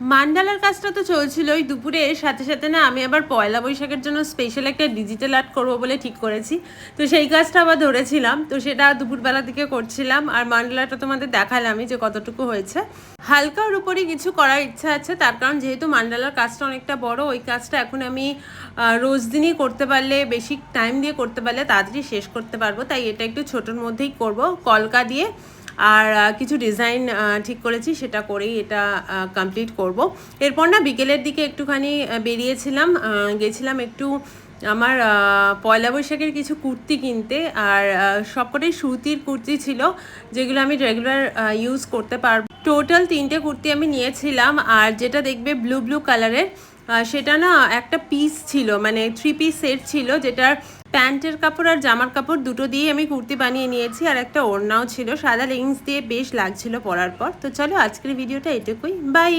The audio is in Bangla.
মান্ডালার কাজটা তো চলছিলই দুপুরে, এর সাথে সাথে না আমি আবার পয়লা বৈশাখের জন্য স্পেশাল একটা ডিজিটাল আর্ট করবো বলে ঠিক করেছি। তো সেই কাজটা আবার ধরেছিলাম, তো সেটা দুপুরবেলা থেকে করছিলাম। আর মান্ডালাটা তোমাদের দেখালামই যে কতটুকু হয়েছে। হালকার উপরই কিছু করার ইচ্ছা আছে, তার কারণ যেহেতু মান্ডালার কাজটা অনেকটা বড়, ওই কাজটা এখন আমি রোজ দিনই করতে পারলে, বেশি টাইম দিয়ে করতে পারলে তাড়াতাড়ি শেষ করতে পারবো। তাই এটা একটু ছোটোর মধ্যেই করব, কলকা দিয়ে। আর কিছু ডিজাইন ঠিক করেছি, সেটা করেই এটা কমপ্লিট করব। এরপর না বিকেলের দিকে একটুখানি বেরিয়েছিলাম, গেছিলাম একটু আমার পয়লা বৈশাখের কিছু কুর্তি কিনতে। আর সবকটাই সুতির কুর্তি ছিল, যেগুলো আমি রেগুলার ইউজ করতে পারবো। টোটাল 3টে কুর্তি আমি নিয়েছিলাম। আর যেটা দেখবে ব্লু ব্লু কালারের, সেটা না একটা পিস ছিল, মানে 3 পিস সেট ছিল, যেটার প্যান্টের কাপড় আর জামার কাপড় দুটো দিয়ে আমি কুর্তি বানিয়ে নিয়েছি। আর একটা ওড়নাও ছিল, সাদা লেগিংস দিয়ে বেশ লাগছিল পরার পর। তো চলো আজকের ভিডিওটা এটুকুই, বাই।